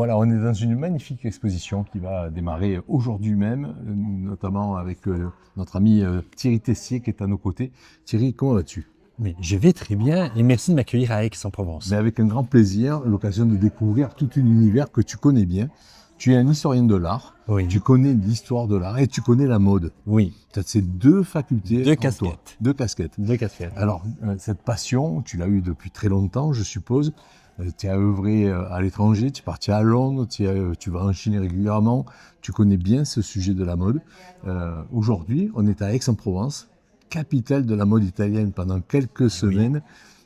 Voilà, on est dans une magnifique exposition qui va démarrer aujourd'hui même, notamment avec notre ami Thierry Tessier qui est à nos côtés. Thierry, comment vas-tu? Mais je vais très bien et merci de m'accueillir à Aix-en-Provence. Mais avec un grand plaisir, l'occasion de découvrir tout un univers que tu connais bien. Tu es un historien de l'art, Oui, tu connais l'histoire de l'art et tu connais la mode. oui, Tu as ces deux facultés deux en toi. casquettes. Deux casquettes. Deux casquettes. Alors, cette passion, tu l'as eue depuis très longtemps, je suppose. Tu as œuvré à l'étranger, tu es parti à Londres, tu vas en Chine régulièrement. Tu connais bien ce sujet de la mode. Aujourd'hui, on est à Aix-en-Provence, capitale de la mode italienne pendant quelques semaines,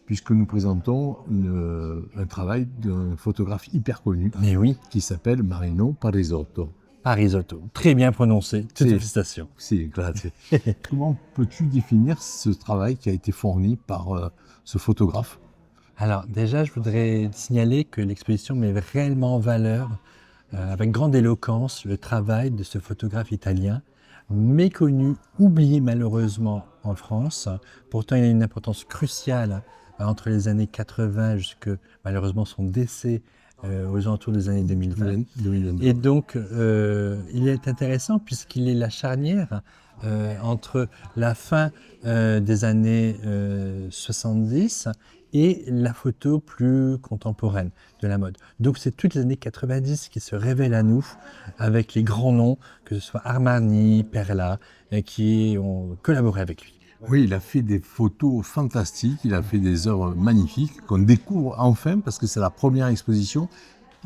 puisque nous présentons un travail d'un photographe hyper connu Mais oui, qui s'appelle Marino Parisotto. Parisotto, très bien prononcé, toutes C'est- félicitations. Si, grazie. Comment peux-tu définir ce travail qui a été fourni par ce photographe? Alors déjà, je voudrais signaler que l'exposition met réellement en valeur, avec grande éloquence, le travail de ce photographe italien, méconnu, oublié malheureusement en France. Pourtant, il a une importance cruciale entre les années 80 jusque malheureusement son décès aux alentours des années 2020. 2022. Et donc, il est intéressant puisqu'il est la charnière entre la fin des années 70 et la photo plus contemporaine de la mode. Donc, c'est toutes les années 90 qui se révèlent à nous avec les grands noms, que ce soit Armani, Perla, qui ont collaboré avec lui. Oui, il a fait des photos fantastiques, il a fait des œuvres magnifiques qu'on découvre enfin parce que c'est la première exposition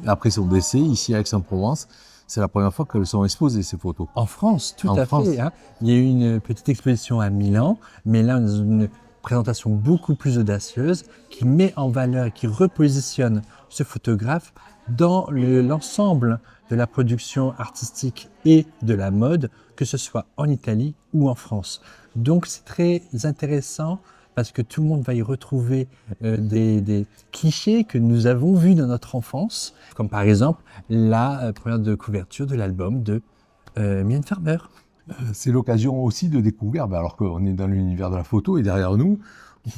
après son décès ici à Aix-en-Provence. C'est la première fois qu'elles sont exposées, ces photos. En France, tout En à France. fait. Hein. Il y a eu une petite exposition à Milan, mais là, on est dans une présentation beaucoup plus audacieuse qui met en valeur et qui repositionne ce photographe dans l'ensemble de la production artistique et de la mode, que ce soit en Italie ou en France. Donc, c'est très intéressant parce que tout le monde va y retrouver des clichés que nous avons vus dans notre enfance, comme par exemple la première de couverture de l'album de Mylène Farmer. C'est l'occasion aussi de découvrir, alors qu'on est dans l'univers de la photo et derrière nous,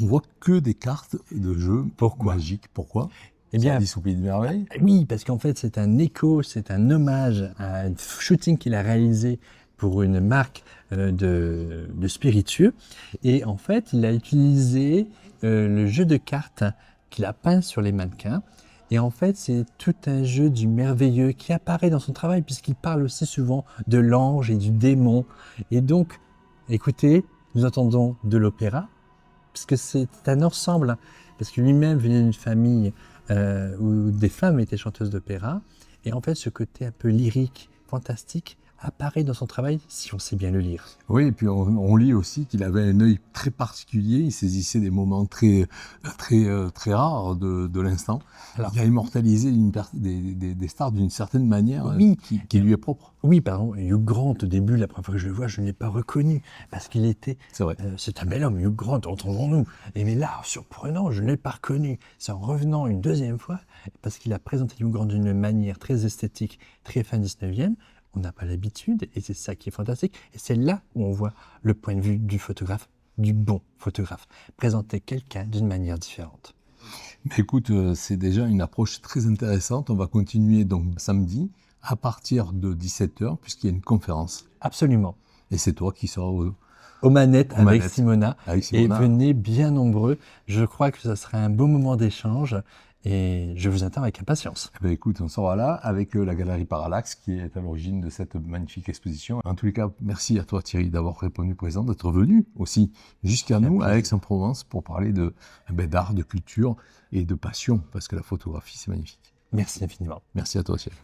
on voit que des cartes de jeux magiques. Pourquoi? Eh bien, Alice au Pays de Merveilles. oui, parce qu'en fait, c'est un écho, c'est un hommage à un shooting qu'il a réalisé pour une marque de spiritueux. Et en fait, il a utilisé le jeu de cartes qu'il a peint sur les mannequins. Et en fait, c'est tout un jeu du merveilleux qui apparaît dans son travail, puisqu'il parle aussi souvent de l'ange et du démon. Et donc, écoutez, nous entendons de l'opéra, puisque c'est un ensemble, parce que lui-même venait d'une famille où des femmes étaient chanteuses d'opéra. Et en fait, ce côté un peu lyrique, fantastique, apparaît dans son travail si on sait bien le lire. Oui, et puis on lit aussi qu'il avait un œil très particulier, il saisissait des moments très rares de l'instant. Alors, Il a immortalisé des stars d'une certaine manière Oui. qui lui est propre. Oui, pardon, Hugh Grant, au début, la première fois que je le vois, je ne l'ai pas reconnu, parce qu'il était... C'est vrai. c'est un bel homme, Hugh Grant, entendons-nous. Et mais là, surprenant, je ne l'ai pas reconnu. C'est en revenant une deuxième fois, parce qu'il a présenté Hugh Grant d'une manière très esthétique, très fin 19e, on n'a pas l'habitude, et c'est ça qui est fantastique. Et c'est là où on voit le point de vue du photographe, du bon photographe, présenter quelqu'un d'une manière différente. Mais écoute, c'est déjà une approche très intéressante. On va continuer donc samedi à partir de 17h, puisqu'il y a une conférence. Absolument. Et c'est toi qui seras Aux manettes avec manettes. Simona. Avec Et Simona. venez bien nombreux. Je crois que ça sera un beau moment d'échange et je vous attends avec impatience. Eh ben, écoute, on sera là avec la galerie Parallax qui est à l'origine de cette magnifique exposition. En tous les cas, merci à toi Thierry d'avoir répondu présent, d'être venu aussi jusqu'à nous à Aix-en-Provence pour parler d'art, de culture et de passion, parce que la photographie c'est magnifique. Merci infiniment. Merci à toi Thierry.